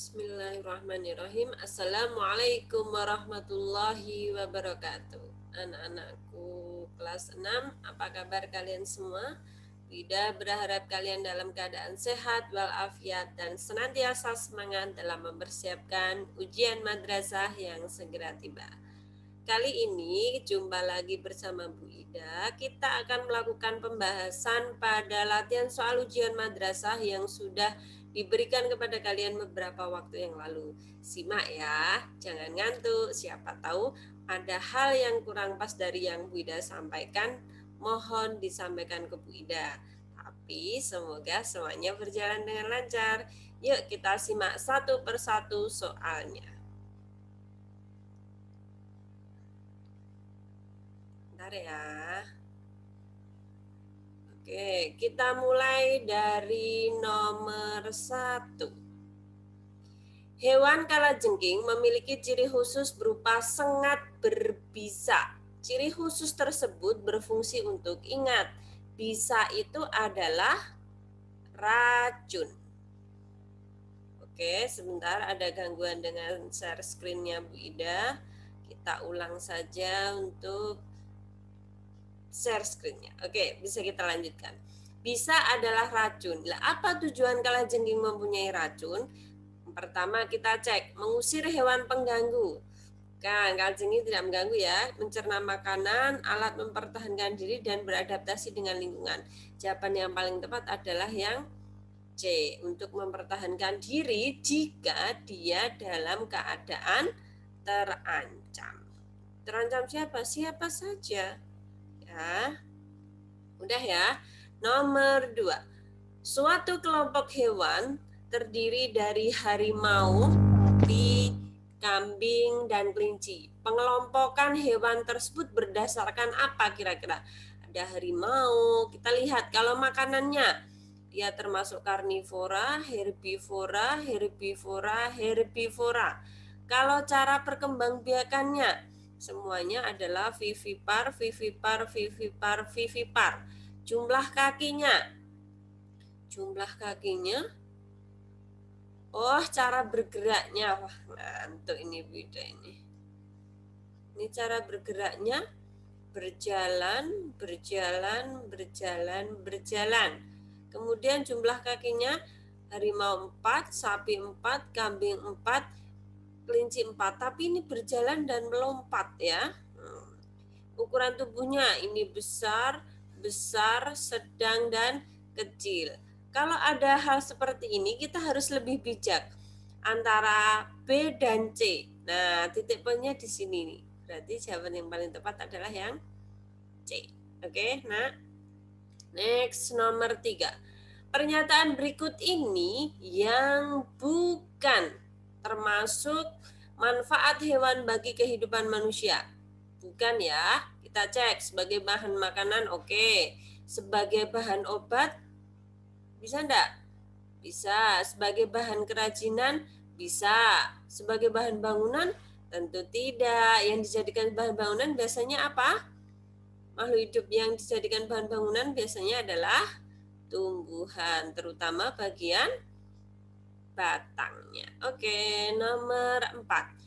Bismillahirrahmanirrahim. Assalamualaikum warahmatullahi wabarakatuh. Anak-anakku kelas 6, apa kabar kalian semua? Wida berharap kalian dalam keadaan sehat, walafiat, dan senantiasa semangat dalam mempersiapkan ujian madrasah yang segera tiba. Kali ini jumpa lagi bersama Bu Ida. Kita akan melakukan pembahasan pada latihan soal ujian madrasah yang sudah diberikan kepada kalian beberapa waktu yang lalu. Simak ya, jangan ngantuk. Siapa tahu ada hal yang kurang pas dari yang Bu Ida sampaikan, mohon disampaikan ke Bu Ida. Tapi semoga semuanya berjalan dengan lancar. Yuk kita simak satu persatu soalnya. Bentar ya. Oke, kita mulai dari nomor 1. Hewan kalajengking memiliki ciri khusus berupa sengat berbisa. Ciri khusus tersebut berfungsi untuk ingat, bisa itu adalah racun. Oke, sebentar ada gangguan dengan share screen-nya Bu Ida. Kita ulang saja untuk share screen-nya. Oke, bisa kita lanjutkan. Bisa adalah racun. Lah, apa tujuan kalajengking mempunyai racun? Pertama kita cek, mengusir hewan pengganggu. Kan, kalajengking tidak mengganggu ya, mencerna makanan, alat mempertahankan diri, dan beradaptasi dengan lingkungan. Jawaban yang paling tepat adalah yang C, untuk mempertahankan diri jika dia dalam keadaan terancam. Terancam siapa? Siapa saja. Ya, udah ya. Nomor 2. Suatu kelompok hewan terdiri dari harimau, sapi, kambing, dan kelinci. Pengelompokan hewan tersebut berdasarkan apa kira-kira? Ada harimau, kita lihat kalau makanannya dia termasuk karnivora, herbivora, herbivora. Kalau cara perkembangbiakannya semuanya adalah vivipar. Jumlah kakinya, oh cara bergeraknya, wah ngantuk ini beda ini. Ini cara bergeraknya berjalan. Kemudian jumlah kakinya harimau 4, sapi 4, kambing 4, kelinci 4, tapi ini berjalan dan melompat ya. Ukuran tubuhnya ini besar, sedang, dan kecil. Kalau ada hal seperti ini, kita harus lebih bijak antara B dan C. Nah, titik poinnya di sini nih. Berarti jawaban yang paling tepat adalah yang C. Oke, nah. Next, nomor 3. Pernyataan berikut ini yang bukan termasuk manfaat hewan bagi kehidupan manusia. Bukan ya, kita cek sebagai bahan makanan oke. Sebagai bahan obat bisa enggak? Bisa. Sebagai bahan kerajinan bisa. Sebagai bahan bangunan tentu tidak. Yang dijadikan bahan bangunan biasanya apa? Makhluk hidup yang dijadikan bahan bangunan biasanya adalah tumbuhan, terutama bagian batangnya. Oke, nomor 4.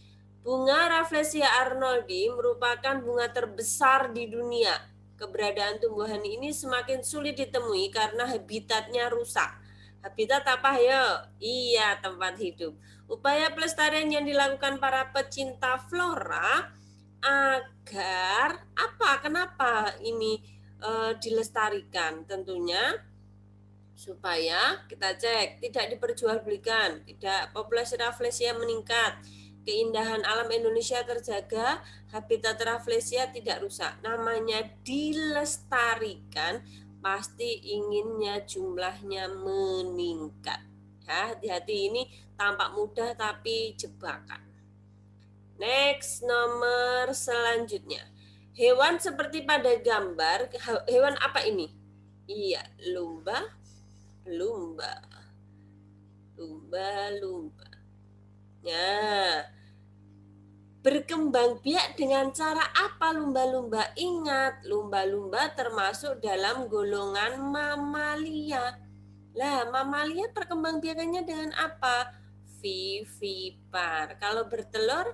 Bunga Rafflesia arnoldi merupakan bunga terbesar di dunia. Keberadaan tumbuhan ini semakin sulit ditemui karena habitatnya rusak. Habitat apa ya? Iya, tempat hidup. Upaya pelestarian yang dilakukan para pecinta flora agar apa? Kenapa ini dilestarikan? Tentunya supaya kita cek tidak diperjualbelikan, tidak populasi Rafflesia meningkat, keindahan alam Indonesia terjaga, habitat Rafflesia tidak rusak. Namanya dilestarikan, pasti inginnya jumlahnya meningkat. Ya, hati-hati, ini tampak mudah tapi jebakan. Next, nomor selanjutnya. Hewan seperti pada gambar, hewan apa ini? Iya, lumba. Ya. Berkembang biak dengan cara apa lumba-lumba? Ingat, lumba-lumba termasuk dalam golongan mamalia. Lah, mamalia perkembangbiakannya dengan apa? vivipar. Kalau bertelur,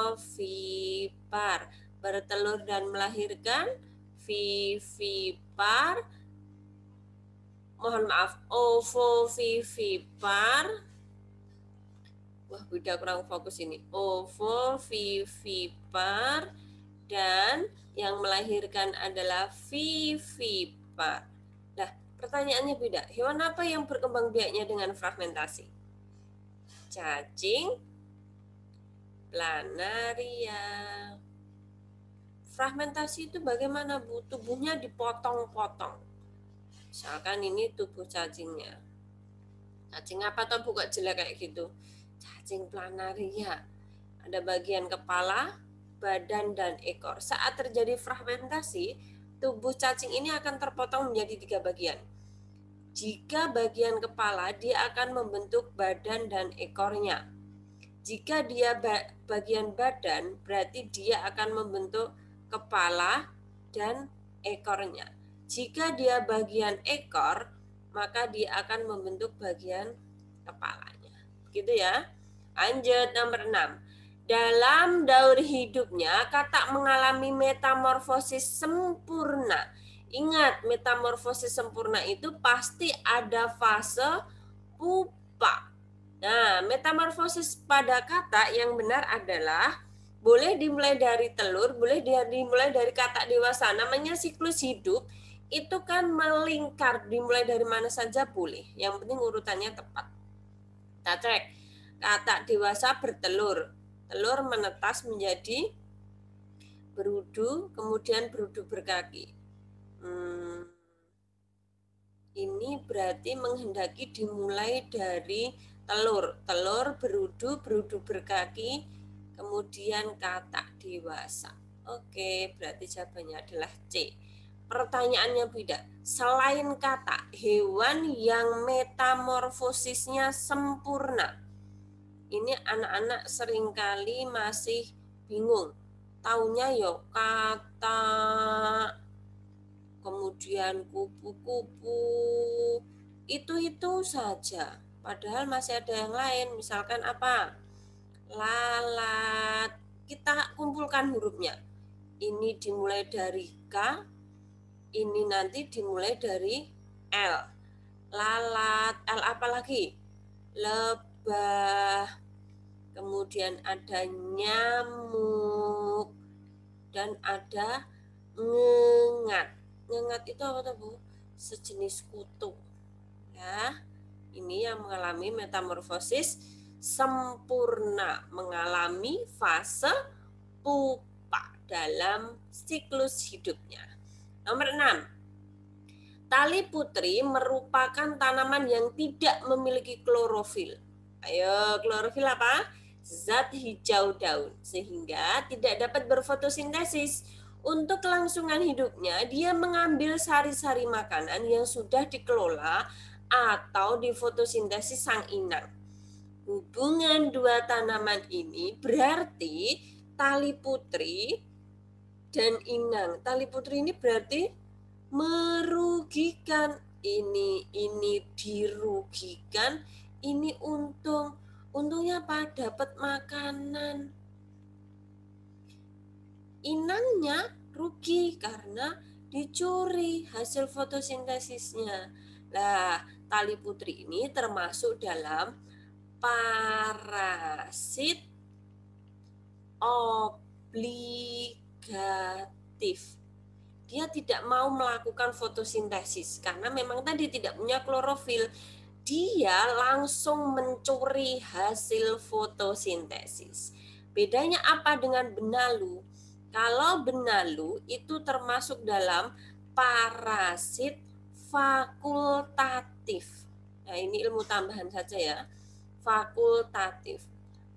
ovipar. Bertelur dan melahirkan, vivipar. Mohon maaf, ovovivipar. Wah, Bunda kurang fokus ini. Ovovivipar. Dan yang melahirkan adalah vivipar. Nah, pertanyaannya Bunda, hewan apa yang berkembang biaknya dengan fragmentasi? Cacing, planaria. Fragmentasi itu bagaimana, Bu? Tubuhnya dipotong-potong. Misalkan ini tubuh cacingnya. Cacing apa toh Bu kok jelek kayak gitu? Cacing planaria. Ada bagian kepala, badan, dan ekor. Saat terjadi fragmentasi, tubuh cacing ini akan terpotong menjadi 3 bagian. Jika bagian kepala, dia akan membentuk badan dan ekornya. Jika dia bagian badan, berarti dia akan membentuk kepala dan ekornya. Jika dia bagian ekor, maka dia akan membentuk bagian kepalanya. Gitu ya. Lanjut nomor 6. Dalam daur hidupnya, katak mengalami metamorfosis sempurna. Ingat, metamorfosis sempurna itu pasti ada fase pupa. Nah, metamorfosis pada katak yang benar adalah boleh dimulai dari telur, boleh dimulai dari katak dewasa. Namanya siklus hidup itu kan melingkar, dimulai dari mana saja boleh. Yang penting urutannya tepat. Kita cek. Katak dewasa bertelur. Telur menetas menjadi berudu, kemudian berudu berkaki. Ini berarti menghendaki dimulai dari telur. Telur berudu, berudu berkaki, kemudian katak dewasa. Oke, berarti jawabannya adalah C. Pertanyaannya beda. Selain katak, hewan yang metamorfosisnya sempurna. Ini anak-anak seringkali masih bingung. Taunya yo katak, kemudian kupu-kupu, itu saja. Padahal masih ada yang lain, misalkan apa? Lalat. Kita kumpulkan hurufnya. Ini dimulai dari K, ini nanti dimulai dari L. Lalat, L apa lagi? Lebah. Kemudian ada nyamuk dan ada ngengat. Ngengat itu apa tuh Bu? Sejenis kutu. Ya, ini yang mengalami metamorfosis sempurna, mengalami fase pupa dalam siklus hidupnya. Nomor 6. Tali putri merupakan tanaman yang tidak memiliki klorofil. Ayo, klorofil apa? Zat hijau daun, sehingga tidak dapat berfotosintesis. Untuk kelangsungan hidupnya, dia mengambil sari-sari makanan yang sudah dikelola atau difotosintesis sang inang. Hubungan dua tanaman ini berarti tali putri dan inang. Tali putri ini berarti merugikan, ini dirugikan, ini untung. Untungnya apa? Dapat makanan. Inangnya rugi karena dicuri hasil fotosintesisnya. Nah, tali putri ini termasuk dalam parasit obligatif. Dia tidak mau melakukan fotosintesis karena memang tadi tidak punya klorofil. Dia langsung mencuri hasil fotosintesis. Bedanya apa dengan benalu? Kalau benalu itu termasuk dalam parasit fakultatif. Nah, ini ilmu tambahan saja ya. Fakultatif.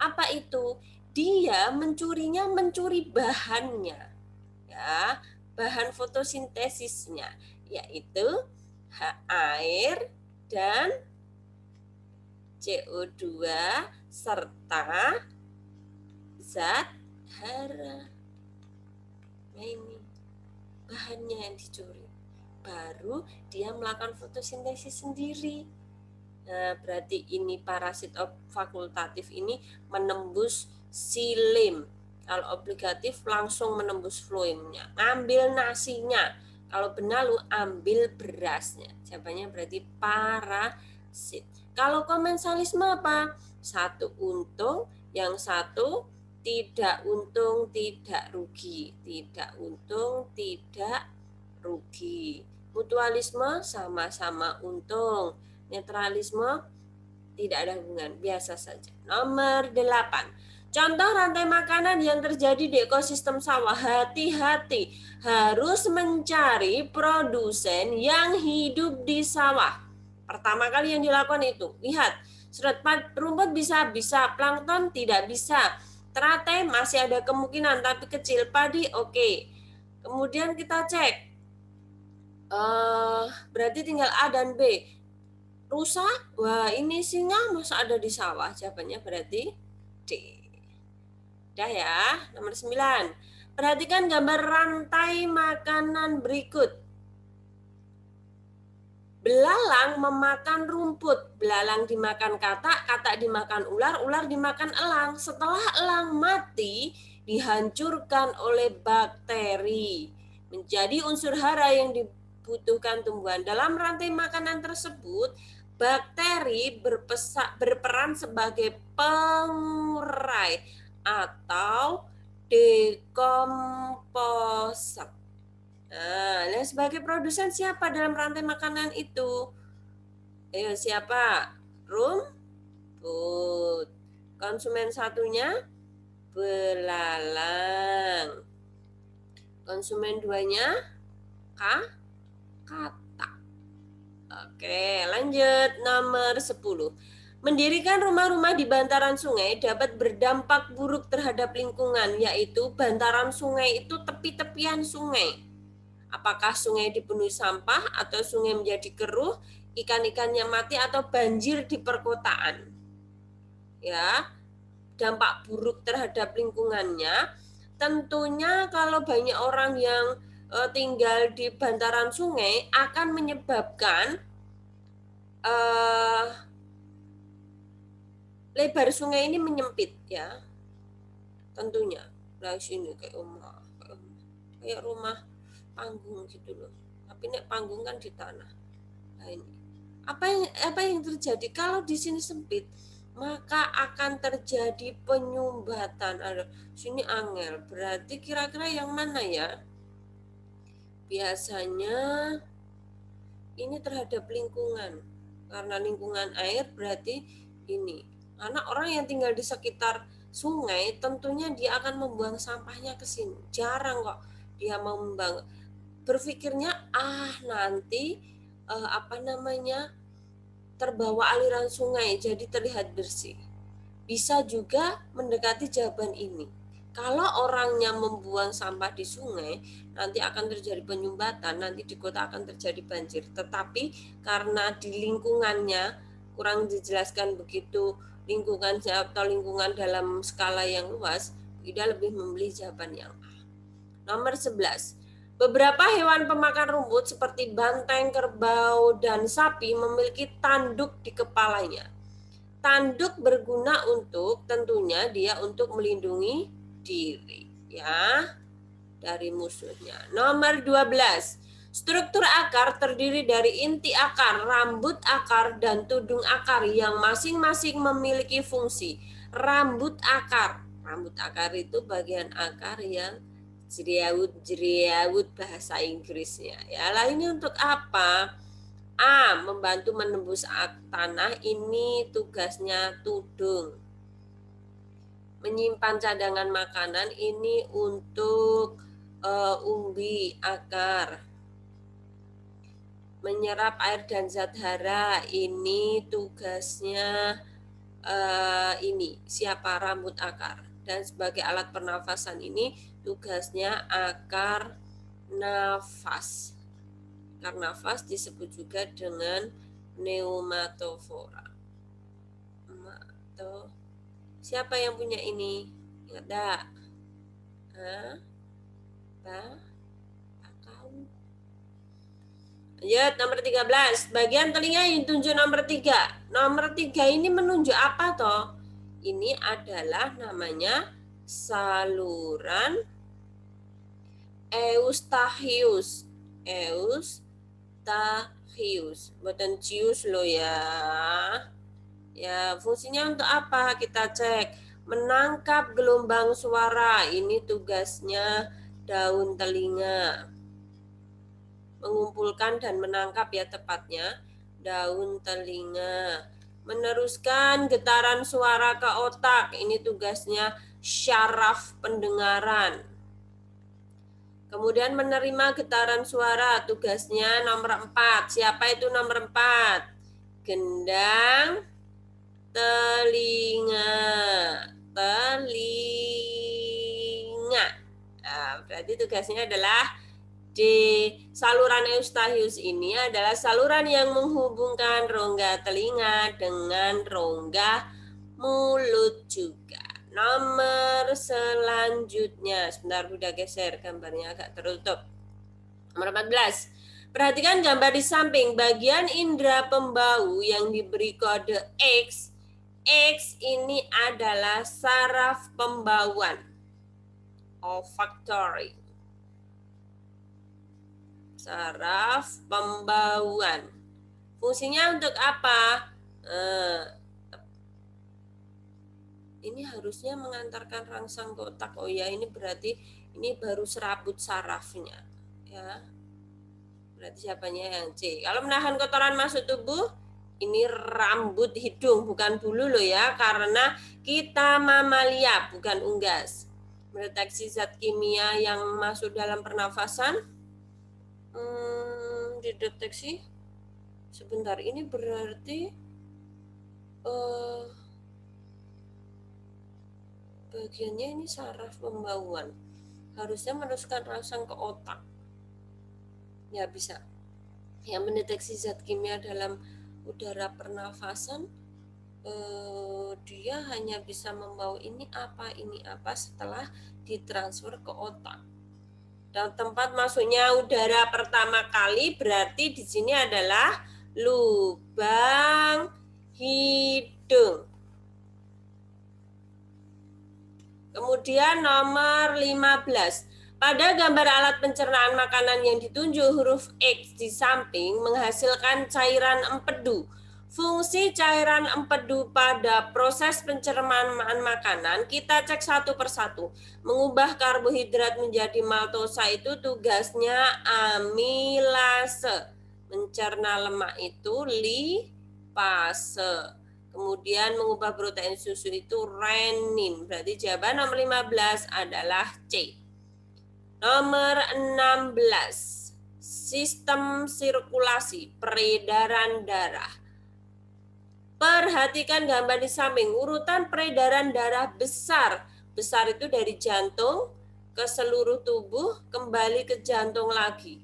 Apa itu? Dia mencuri bahannya. Ya, bahan fotosintesisnya, yaitu air dan CO2 serta zat hara. Nah, ini bahannya yang dicuri. Baru dia melakukan fotosintesis sendiri. Nah, berarti ini parasit fakultatif ini menembus silim. Kalau obligatif langsung menembus floemnya. Ambil nasinya. Kalau benalu ambil berasnya. Jawabannya berarti parasit. Kalau komensalisme apa? Satu untung, yang satu tidak untung, tidak rugi. Tidak untung, tidak rugi. Mutualisme sama-sama untung. Netralisme tidak ada hubungan, biasa saja. Nomor 8. Contoh rantai makanan yang terjadi di ekosistem sawah. Hati-hati, harus mencari produsen yang hidup di sawah. Pertama kali yang dilakukan itu, lihat, serat rumput bisa, plankton tidak bisa. Teratai masih ada kemungkinan tapi kecil, padi oke. Kemudian kita cek, berarti tinggal A dan B. Rusa, wah ini singa masa ada di sawah, jawabannya berarti D. Udah ya, nomor 9. Perhatikan gambar rantai makanan berikut. Belalang memakan rumput, belalang dimakan katak, katak dimakan ular, ular dimakan elang. Setelah elang mati, dihancurkan oleh bakteri. Menjadi unsur hara yang dibutuhkan tumbuhan. Dalam rantai makanan tersebut, bakteri berperan sebagai pengurai atau dekomposer. Nah, sebagai produsen siapa dalam rantai makanan itu? Ayo, siapa? Rumput. Konsumen satunya belalang. Konsumen duanya katak. Oke, lanjut nomor 10. Mendirikan rumah-rumah di bantaran sungai dapat berdampak buruk terhadap lingkungan, yaitu bantaran sungai itu tepi-tepian sungai. Apakah sungai dipenuhi sampah atau sungai menjadi keruh, ikan-ikannya mati atau banjir di perkotaan. Ya, dampak buruk terhadap lingkungannya tentunya kalau banyak orang yang tinggal di bantaran sungai akan menyebabkan lebar sungai ini menyempit ya. Tentunya. Nah, sini kayak rumah panggung gitu loh. Tapi nek panggung kan di tanah. Nah ini. Apa yang terjadi kalau di sini sempit? Maka akan terjadi penyumbatan. Ada sini angel. Berarti kira-kira yang mana ya? Biasanya ini terhadap lingkungan. Karena lingkungan air berarti ini. Karena orang yang tinggal di sekitar sungai tentunya dia akan membuang sampahnya ke sini. Jarang kok dia mau membangun. Berpikirnya nanti terbawa aliran sungai jadi terlihat bersih. Bisa juga mendekati jawaban ini. Kalau orangnya membuang sampah di sungai, nanti akan terjadi penyumbatan, nanti di kota akan terjadi banjir. Tetapi karena di lingkungannya kurang dijelaskan begitu lingkungan dalam skala yang luas, tidak lebih memilih jawaban yang A. Nomor 11. Beberapa hewan pemakan rumput seperti banteng, kerbau, dan sapi memiliki tanduk di kepalanya. Tanduk berguna tentunya dia untuk melindungi diri ya dari musuhnya. Nomor 12. Struktur akar terdiri dari inti akar, rambut akar, dan tudung akar yang masing-masing memiliki fungsi. Rambut akar itu bagian akar yang jeriawut bahasa Inggrisnya. Ya, lah ini untuk apa? A. Membantu menembus tanah, ini tugasnya tudung. Menyimpan cadangan makanan, ini untuk umbi akar. Menyerap air dan zat hara, ini tugasnya siapa? Rambut akar. Dan sebagai alat pernafasan ini tugasnya akar nafas. Akar nafas disebut juga dengan pneumatofora. Siapa yang punya ini? Ingat tak? Lanjut nomor 13. Bagian telinga yang ditunjuk nomor 3. Nomor 3 ini menunjuk apa toh? Ini adalah namanya saluran Eustachius. Eustachius. Buatan cius lo ya. Ya, fungsinya untuk apa? Kita cek. Menangkap gelombang suara. Ini tugasnya daun telinga. Mengumpulkan dan menangkap ya tepatnya. Daun telinga. Meneruskan getaran suara ke otak. Ini tugasnya syaraf pendengaran. Kemudian menerima getaran suara. Tugasnya nomor 4. Siapa itu nomor 4? Gendang telinga. Nah, berarti tugasnya adalah D. Saluran Eustachius ini adalah saluran yang menghubungkan rongga telinga dengan rongga mulut juga. Nomor selanjutnya, sebentar Bunda geser gambarnya agak tertutup. Nomor 14. Perhatikan gambar di samping bagian indera pembau yang diberi kode X. X ini adalah saraf pembauan. Olfactory. Saraf pembauan. Fungsinya untuk apa? Ini harusnya mengantarkan rangsang ke otak. Oh ya, ini berarti ini baru serabut sarafnya. Ya. Berarti siapanya yang C. Kalau menahan kotoran masuk tubuh, ini rambut hidung, bukan bulu loh ya. Karena kita mamalia, bukan unggas. Mendeteksi zat kimia yang masuk dalam pernafasan. Dideteksi. Sebentar, ini berarti bagiannya ini saraf pembauan. Harusnya meneruskan rangsang ke otak. Ya bisa. Yang mendeteksi zat kimia dalam udara pernafasan, dia hanya bisa membawa ini apa setelah ditransfer ke otak. Dan tempat masuknya udara pertama kali berarti di sini adalah lubang hidung. Kemudian nomor 15. Pada gambar alat pencernaan makanan yang ditunjuk huruf X di samping menghasilkan cairan empedu. Fungsi cairan empedu pada proses pencernaan makanan kita cek satu persatu. Mengubah karbohidrat menjadi maltosa itu tugasnya amilase. Mencerna lemak itu lipase. Kemudian mengubah protein susu itu renin. Berarti jawaban nomor 15 adalah C. Nomor 16. Sistem sirkulasi peredaran darah. Perhatikan gambar di samping. Urutan peredaran darah besar. Besar itu dari jantung ke seluruh tubuh, kembali ke jantung lagi.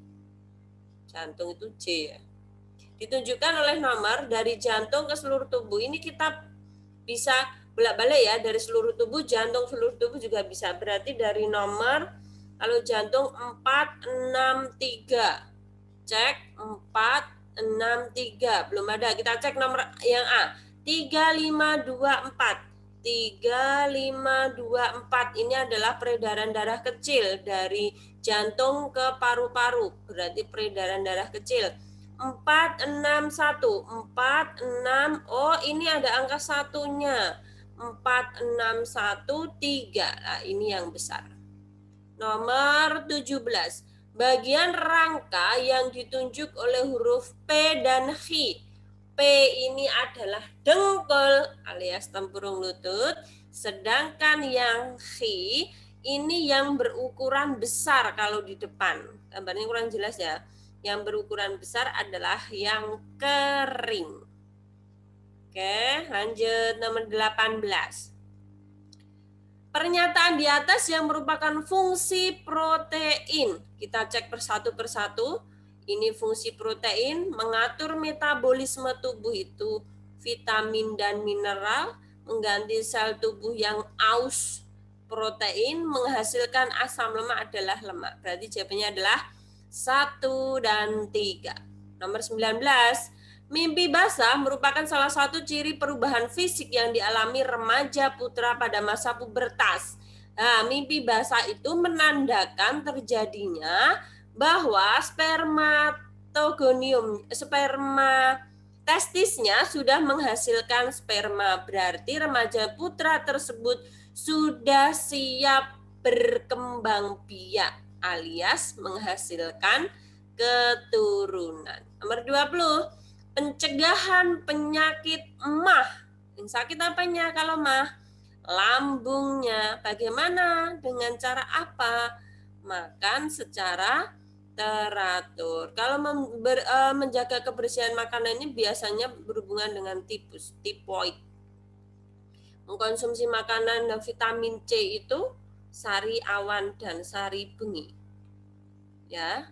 Jantung itu J ya. Ditunjukkan oleh nomor dari jantung ke seluruh tubuh. Ini kita bisa bolak-balik ya, dari seluruh tubuh, jantung seluruh tubuh juga bisa. Berarti dari nomor, kalau jantung 463. Cek 463. Belum ada. Kita cek nomor yang A. 3524. 3524 ini adalah peredaran darah kecil dari jantung ke paru-paru. Berarti peredaran darah kecil. 461, 46, oh ini ada angka satunya, 4613, nah ini yang besar. Nomor 17, bagian rangka yang ditunjuk oleh huruf P dan H. P ini adalah dengkul alias tempurung lutut, sedangkan yang H ini yang berukuran besar kalau di depan. Gambarnya kurang jelas ya. Yang berukuran besar adalah yang kering. Oke, lanjut nomor 18. Pernyataan di atas yang merupakan fungsi protein. Kita cek persatu. Ini fungsi protein, mengatur metabolisme tubuh itu vitamin dan mineral, mengganti sel tubuh yang aus. Protein menghasilkan asam lemak adalah lemak. Berarti jawabannya adalah 1 dan 3. Nomor 19. Mimpi basah merupakan salah satu ciri perubahan fisik yang dialami remaja putra pada masa pubertas. Nah, mimpi basah itu menandakan terjadinya bahwa sperma testisnya sudah menghasilkan sperma. Berarti remaja putra tersebut sudah siap berkembang biak alias menghasilkan keturunan. Nomor 20, pencegahan penyakit emah. Yang sakit apanya kalau emah? Lambungnya. Bagaimana? Dengan cara apa? Makan secara teratur. Kalau menjaga kebersihan makanan ini biasanya berhubungan dengan tipoid. Mengkonsumsi makanan dan vitamin C itu sari awan dan sari bengi. Ya,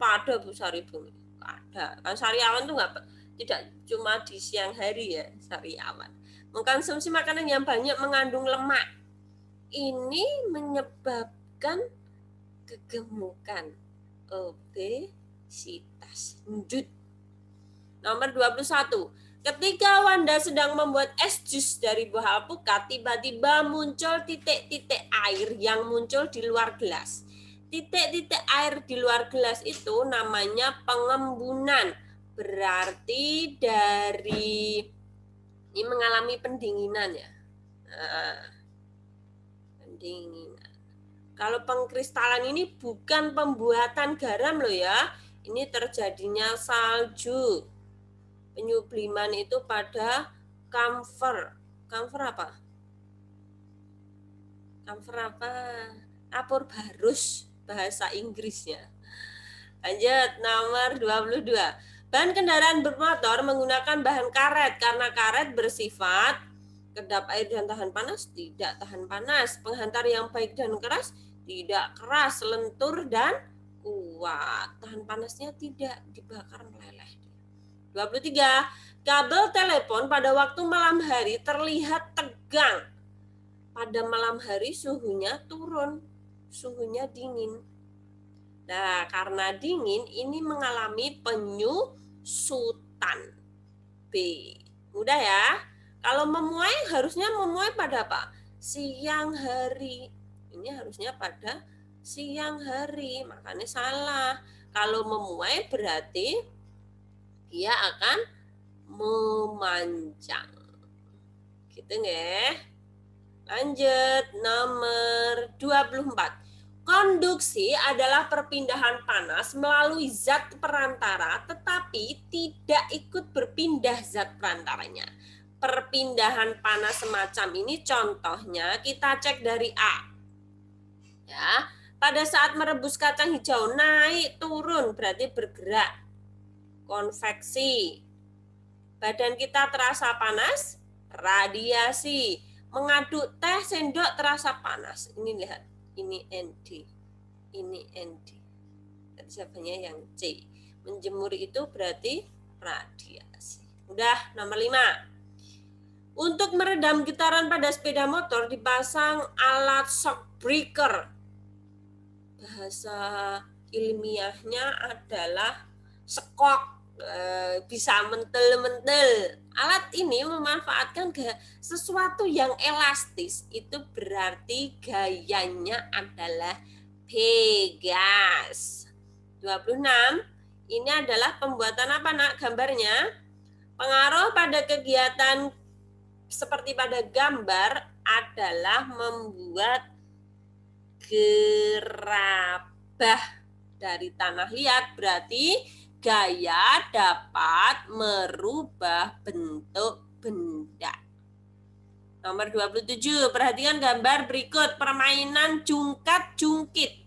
pada Bu sari bengi. Ada. Kan sari awan tuh tidak cuma di siang hari ya, sari awan. Mengkonsumsi makanan yang banyak mengandung lemak. Ini menyebabkan kegemukan, obesitas. Lanjut. Nomor 21. Ketika Wanda sedang membuat es jus dari buah alpukat, tiba-tiba muncul titik-titik air yang muncul di luar gelas. Titik-titik air di luar gelas itu namanya pengembunan. Berarti dari ini mengalami pendinginan ya. Nah, pendinginan. Kalau pengkristalan ini bukan pembuatan garam loh ya. Ini terjadinya salju. Penyubliman itu pada camphor. Camphor apa? Camphor apa? Kapur barus bahasa Inggrisnya. Lanjut, nomor 22. Bahan kendaraan bermotor menggunakan bahan karet karena karet bersifat kedap air dan tahan panas, tidak tahan panas. Penghantar yang baik dan keras, tidak keras, lentur dan kuat. Tahan panasnya tidak, dibakar meleleh. 23. Kabel telepon pada waktu malam hari terlihat tegang. Pada malam hari suhunya turun, suhunya dingin. Nah, karena dingin ini mengalami penyusutan. B. Mudah ya. Kalau memuai harusnya memuai pada apa? Siang hari. Ini harusnya pada siang hari, makanya salah. Kalau memuai berarti dia akan memanjang. Gitu nggak? Lanjut, nomor 24. Konduksi adalah perpindahan panas melalui zat perantara tetapi tidak ikut berpindah zat perantaranya. Perpindahan panas semacam ini contohnya kita cek dari A. Ya, pada saat merebus kacang hijau naik turun berarti bergerak. Konveksi. Badan kita terasa panas, radiasi. Mengaduk teh sendok terasa panas. Ini lihat, ini ND. Ini ND. Tadi jawabannya yang C. Menjemur itu berarti radiasi. Udah, nomor 5. Untuk meredam getaran pada sepeda motor dipasang alat shock breaker. Bahasa ilmiahnya adalah sekok. Bisa mentel-mentel. Alat ini memanfaatkan sesuatu yang elastis. Itu berarti gayanya adalah Pegas. 26. Ini adalah pembuatan apa nak gambarnya? Pengaruh pada kegiatan seperti pada gambar adalah membuat gerabah dari tanah liat. Berarti gaya dapat merubah bentuk benda. Nomor 27, perhatikan gambar berikut. Permainan jungkat-jungkit.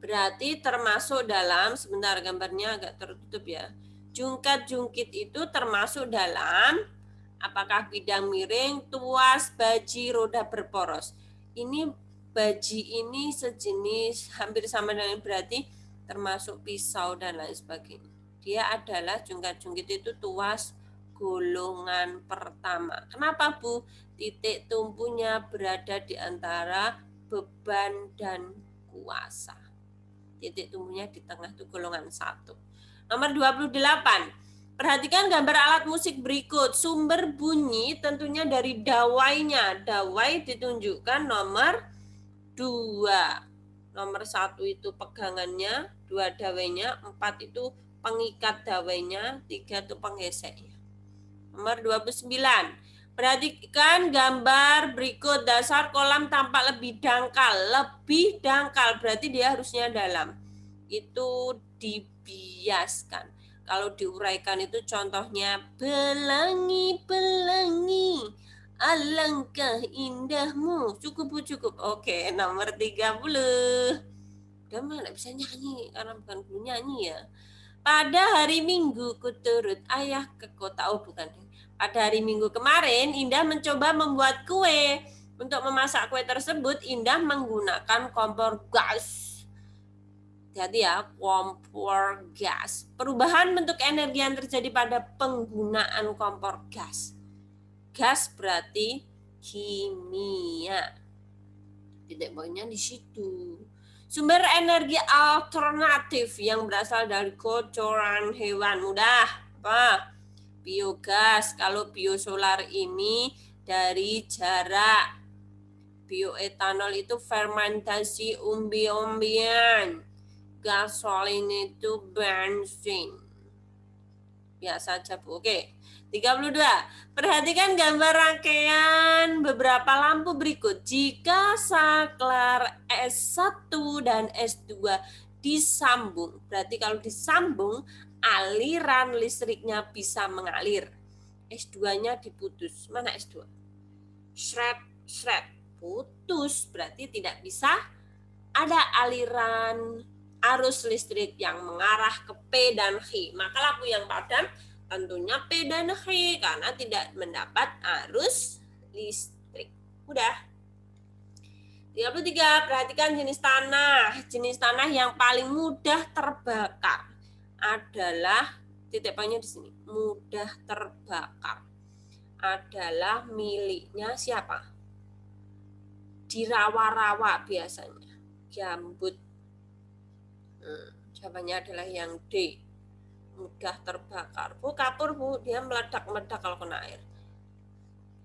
Berarti termasuk dalam, sebentar gambarnya agak tertutup ya. Jungkat-jungkit itu termasuk dalam, apakah bidang miring, tuas, baji, roda berporos. Ini baji ini sejenis, hampir sama dengan berarti termasuk pisau dan lain sebagainya. Dia adalah jungkat-jungkit itu tuas golongan pertama. Kenapa Bu? Titik tumpunya berada di antara beban dan kuasa. Titik tumpunya di tengah itu golongan 1. Nomor 28. Perhatikan gambar alat musik berikut. Sumber bunyi tentunya dari dawainya. Dawai ditunjukkan nomor 2. Nomor 1 itu pegangannya, 2 dawainya, 4 itu pengikat dawainya, 3 itu penggeseknya. Nomor 29. Perhatikan gambar berikut. Dasar kolam tampak lebih dangkal. Lebih dangkal berarti dia harusnya dalam. Itu dibiaskan. Kalau diuraikan itu contohnya pelangi-pelangi, alangkah indahmu. Cukup. Oke, nomor 30. Udah mah nggak bisa nyanyi karena bukan guru nyanyi ya. Pada hari Minggu ku turut ayah ke kota. Oh bukan. Pada hari Minggu kemarin Indah mencoba membuat kue. Untuk memasak kue tersebut Indah menggunakan kompor gas. Jadi ya, kompor gas. Perubahan bentuk energi yang terjadi pada penggunaan kompor gas. Gas berarti kimia. Titik poinnya di situ. Sumber energi alternatif yang berasal dari kotoran hewan. Mudah. Apa? Biogas. Kalau biosolar ini dari jarak. Bioetanol itu fermentasi umbi-umbian. Gasolin itu bensin. Biasa aja, Bu. Oke. 32. Perhatikan gambar rangkaian beberapa lampu berikut. Jika saklar S1 dan S2 disambung, berarti kalau disambung aliran listriknya bisa mengalir. S2-nya diputus. Mana S2? Shred. Putus, berarti tidak bisa ada aliran arus listrik yang mengarah ke P dan H. Maka lampu yang padam tentunya P dan H karena tidak mendapat arus listrik. Udah. 33. Perhatikan jenis tanah. Jenis tanah yang paling mudah terbakar adalah, titik poinnya di sini, mudah terbakar adalah miliknya siapa? Di rawa-rawa biasanya. Gambut. Jawabannya adalah yang D. Mudah terbakar. Bu, kapur, Bu. Dia meledak-meledak kalau kena air.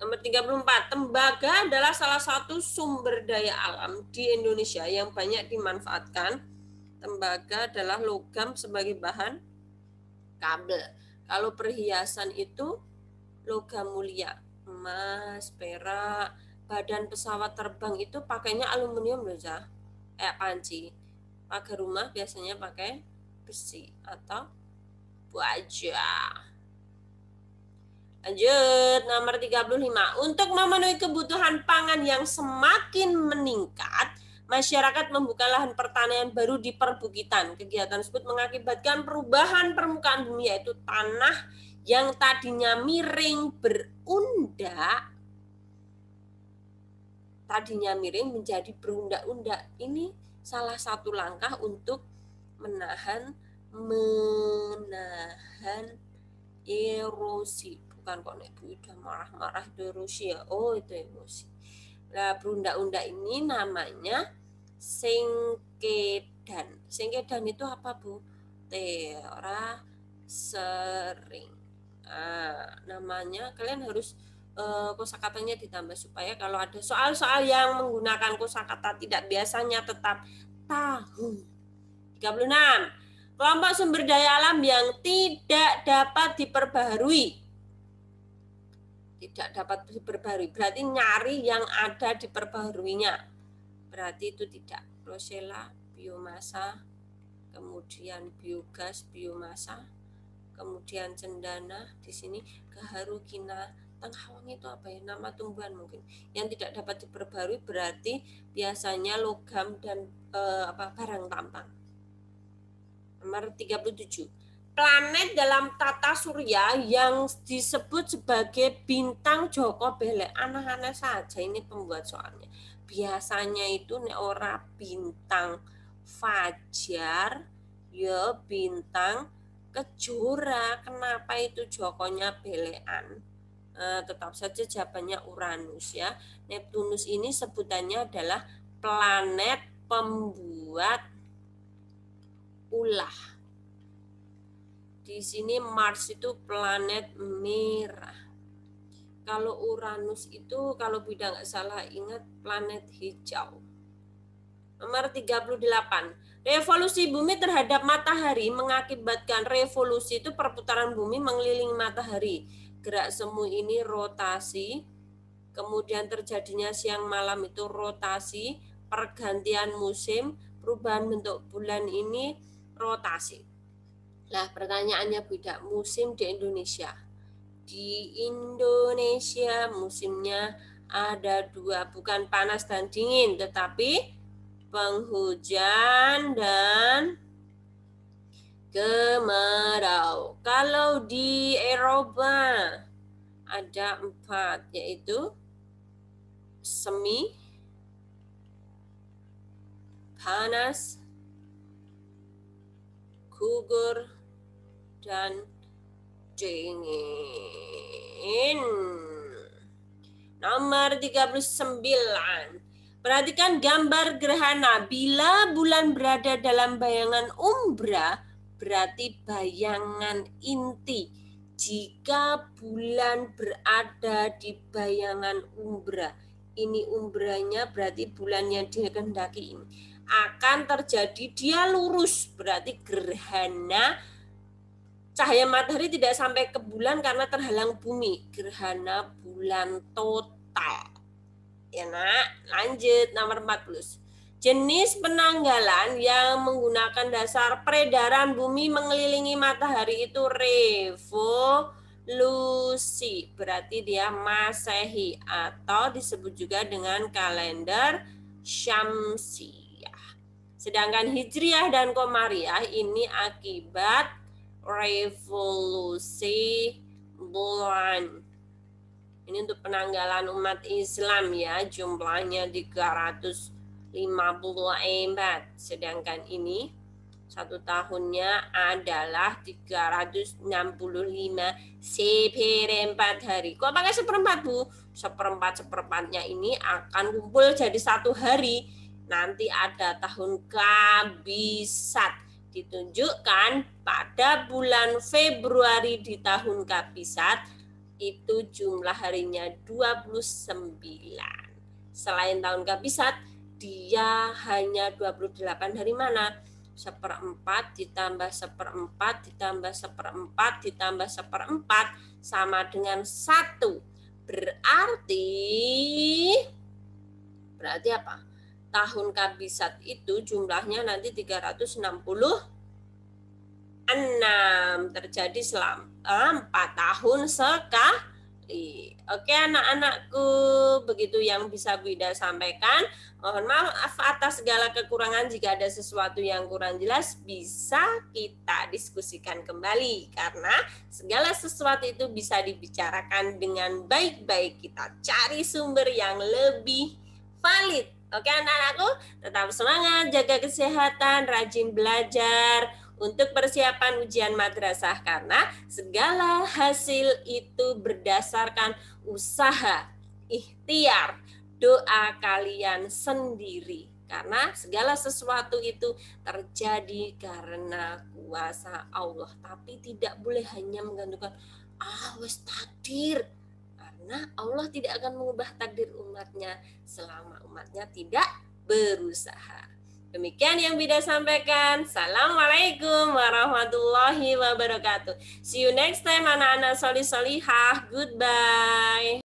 Nomor 34. Tembaga adalah salah satu sumber daya alam di Indonesia yang banyak dimanfaatkan. Tembaga adalah logam sebagai bahan kabel. Kalau perhiasan itu logam mulia. Emas, perak. Badan pesawat terbang itu pakainya aluminium loh, Zah. Panci. Pagar rumah biasanya pakai besi atau baja. Lanjut, nomor 35. Untuk memenuhi kebutuhan pangan yang semakin meningkat, masyarakat membuka lahan pertanian baru di perbukitan. Kegiatan tersebut mengakibatkan perubahan permukaan bumi, yaitu tanah yang tadinya miring berundak, tadinya miring menjadi berundak-undak. Ini salah satu langkah untuk menahan erosi. Bukan kok Nek Bu udah marah-marah erosi ya. Oh itu erosi. Nah berundak-undak ini namanya sengkedan. Sengkedan itu apa Bu? Tera sering. Namanya kalian harus kosakatanya ditambah supaya kalau ada soal-soal yang menggunakan kosakata tidak biasanya tetap tahu. 36. Kelompok sumber daya alam yang tidak dapat diperbaharui. Tidak dapat diperbaharui. Berarti nyari yang ada diperbaharuinya. Berarti itu tidak. Rosella, biomasa, kemudian biogas, biomasa, kemudian cendana, di sini gaharukina. Tenghawang itu apa ya? Nama tumbuhan mungkin. Yang tidak dapat diperbaharui berarti biasanya logam dan barang tambang. Nomor 37. Planet dalam tata surya yang disebut sebagai bintang Joko Belek. Aneh-aneh saja ini pembuat soalnya. Biasanya itu ora bintang Fajar, ya bintang Kejora. Kenapa itu Jokonya belekan? Tetap saja jawabannya Uranus ya. Neptunus ini sebutannya adalah planet pembuat ulah. Di sini Mars itu planet merah. Kalau Uranus itu kalau Bida nggak salah ingat planet hijau. Nomor 38. Revolusi bumi terhadap matahari mengakibatkan revolusi itu perputaran bumi mengelilingi matahari. Gerak semu ini rotasi, kemudian terjadinya siang malam itu rotasi, pergantian musim, perubahan bentuk bulan ini rotasi. Nah, pertanyaannya beda. Musim di Indonesia. Di Indonesia musimnya ada 2, bukan panas dan dingin, tetapi penghujan dan kemarau. Kalau di Eropa ada 4, yaitu semi, panas, gugur, dan dingin. Nomor 39. Perhatikan gambar gerhana. Bila bulan berada dalam bayangan umbra, berarti bayangan inti. Jika bulan berada di bayangan umbra, ini umbranya berarti bulan yang dikehendaki ini akan terjadi dia lurus, berarti gerhana cahaya matahari tidak sampai ke bulan karena terhalang bumi. Gerhana bulan total. Ya nak, lanjut nomor 40. Jenis penanggalan yang menggunakan dasar peredaran bumi mengelilingi matahari itu revolusi. Berarti dia Masehi atau disebut juga dengan kalender Syamsiyah. Sedangkan Hijriah dan Komariah ini akibat revolusi bulan. Ini untuk penanggalan umat Islam ya, jumlahnya 354. Sedangkan ini 1 tahunnya adalah 365 seperempat hari. Kok pakai seperempat Bu? Seperempatnya ini akan kumpul jadi 1 hari. Nanti ada tahun kabisat. Ditunjukkan pada bulan Februari di tahun kabisat itu jumlah harinya 29. Selain tahun kabisat, dia hanya 28 hari mana? 1/4 ditambah 1/4 ditambah 1/4 ditambah 1/4 sama dengan 1. Berarti apa? Tahun kabisat itu jumlahnya nanti 366. Terjadi selama 4 tahun sekali. Oke anak-anakku, begitu yang bisa Bida sampaikan. Mohon maaf atas segala kekurangan. Jika ada sesuatu yang kurang jelas bisa kita diskusikan kembali. Karena segala sesuatu itu bisa dibicarakan dengan baik-baik. Kita cari sumber yang lebih valid. Oke anak-anakku, tetap semangat, jaga kesehatan, rajin belajar untuk persiapan ujian madrasah karena segala hasil itu berdasarkan usaha, ikhtiar, doa kalian sendiri. Karena segala sesuatu itu terjadi karena kuasa Allah. Tapi tidak boleh hanya menggantungkan wes takdir. Karena Allah tidak akan mengubah takdir umatnya selama umatnya tidak berusaha. Demikian yang Bida sampaikan. Assalamualaikum warahmatullahi wabarakatuh. See you next time anak-anak solih-solihah. Goodbye.